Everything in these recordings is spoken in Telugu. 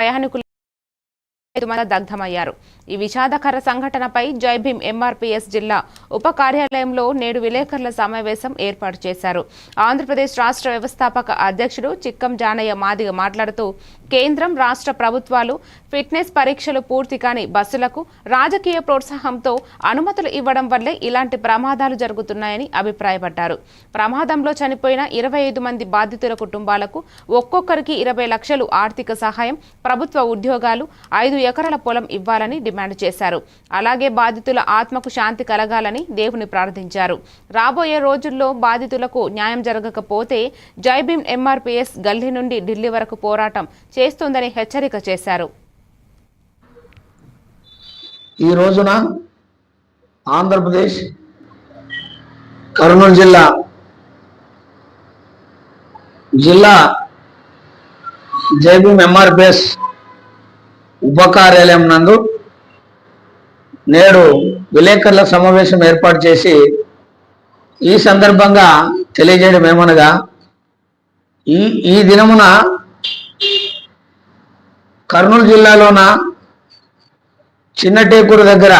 ప్రయాణికులు దగ్ధమయ్యారు. ఈ విషాదకర సంఘటనపై జై భీమ్ ఎంఆర్పీఎస్ జిల్లా ఉప కార్యాలయంలో నేడు విలేకరుల సమావేశం ఏర్పాటు చేశారు. ఆంధ్రప్రదేశ్ రాష్ట్ర వ్యవస్థాపక అధ్యక్షుడు చిక్కం జానయ్య మాదిగ మాట్లాడుతూ కేంద్రం రాష్ట్ర ప్రభుత్వాలు ఫిట్నెస్ పరీక్షలు పూర్తి కాని బస్సులకు రాజకీయ ప్రోత్సాహంతో అనుమతులు ఇవ్వడం వల్లే ఇలాంటి ప్రమాదాలు జరుగుతున్నాయని అభిప్రాయపడ్డారు. ప్రమాదంలో చనిపోయిన 25 మంది బాధితుల కుటుంబాలకు ఒక్కొక్కరికి 20 లక్షలు ఆర్థిక సహాయం, ప్రభుత్వ ఉద్యోగాలు, 5 ఎకరాల పొలం ఇవ్వాలని డిమాండ్ చేశారు. అలాగే బాధితుల ఆత్మకు శాంతి కలగాలని దేవుని ప్రార్థించారు. రాబోయే రోజుల్లో బాధితులకు న్యాయం జరగకపోతే జై భీమ్ ఎంఆర్పీఎస్ గల్లీ నుండి ఢిల్లీ వరకు పోరాటం చేస్తుందని హెచ్చరిక చేశారు. ఈ రోజున ఆంధ్రప్రదేశ్ కర్నూలు జిల్లా జై భీమ్ ఎంఆర్పీఎస్ ఉప కార్యాలయం నందు నేడు విలేకరుల సమావేశం ఏర్పాటు చేసి ఈ సందర్భంగా తెలియజేయడం ఏమనగా ఈ దినమున కర్నూలు జిల్లాలోన చిన్నటేకూరు దగ్గర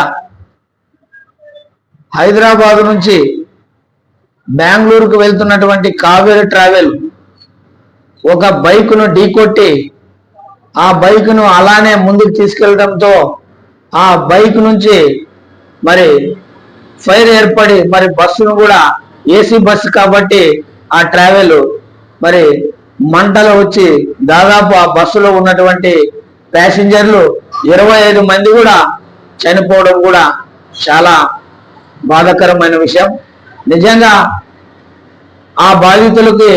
హైదరాబాద్ నుంచి బెంగళూరుకు వెళ్తున్నటువంటి కావేరీ ట్రావెల్ ఒక బైకును ఢీకొట్టి ఆ బైకును అలానే ముందుకు తీసుకెళ్లడంతో ఆ బైక్ నుంచి మరి ఫైర్ ఏర్పడి మరి బస్సును కూడా ఏసీ బస్సు కాబట్టి ఆ ట్రావెల్ మరి మంటలు వచ్చి దాదాపు ఆ బస్సులో ఉన్నటువంటి ప్యాసింజర్లు 25 మంది కూడా చనిపోవడం కూడా చాలా బాధాకరమైన విషయం. నిజంగా ఆ బాధితులకి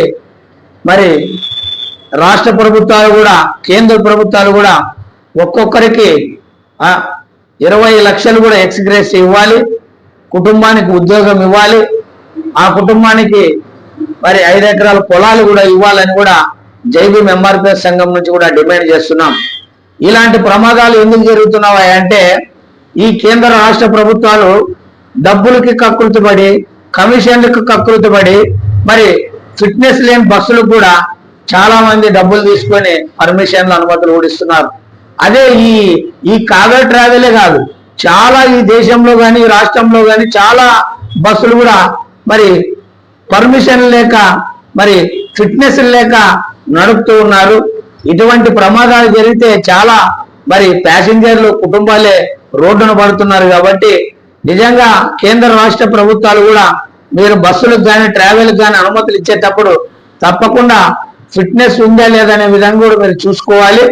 మరి రాష్ట్ర ప్రభుత్వాలు కూడా కేంద్ర ప్రభుత్వాలు కూడా ఒక్కొక్కరికి 20 లక్షలు కూడా ఎక్స్గ్రేస్ ఇవ్వాలి, కుటుంబానికి ఉద్యోగం ఇవ్వాలి, ఆ కుటుంబానికి మరి 5 ఎకరాల పొలాలు కూడా ఇవ్వాలని కూడా జై భీమ్ ఎంఆర్పీఎస్ సంఘం నుంచి కూడా డిమాండ్ చేస్తున్నాం. ఇలాంటి ప్రమాదాలు ఎందుకు జరుగుతున్నాయి అంటే ఈ కేంద్ర రాష్ట్ర ప్రభుత్వాలు డబ్బులకి కకృతిపడి, కమిషన్లకు కకృతిపడి మరి ఫిట్నెస్ లేని బస్సులకు కూడా చాలా మంది డబ్బులు తీసుకొని పర్మిషన్లు అనుమతులు ఊడిస్తున్నారు. అదే ఈ కావేరీ ట్రావెలే కాదు, చాలా ఈ దేశంలో కానీ రాష్ట్రంలో కానీ చాలా బస్సులు కూడా మరి పర్మిషన్ లేక మరి ఫిట్నెస్ లేక నడుపుతూ ఉన్నారు. ఇటువంటి ప్రమాదాలు జరిగితే చాలా మరి ప్యాసింజర్లు కుటుంబాలే రోడ్డున పడుతున్నారు. కాబట్టి నిజంగా కేంద్ర రాష్ట్ర ప్రభుత్వాలు కూడా మీరు బస్సులకు కానీ ట్రావెల్కి కానీ అనుమతులు ఇచ్చేటప్పుడు తప్పకుండా ఫిట్నెస్ ఉందా లేదనే విధంగా కూడా మీరు చూసుకోవాలి.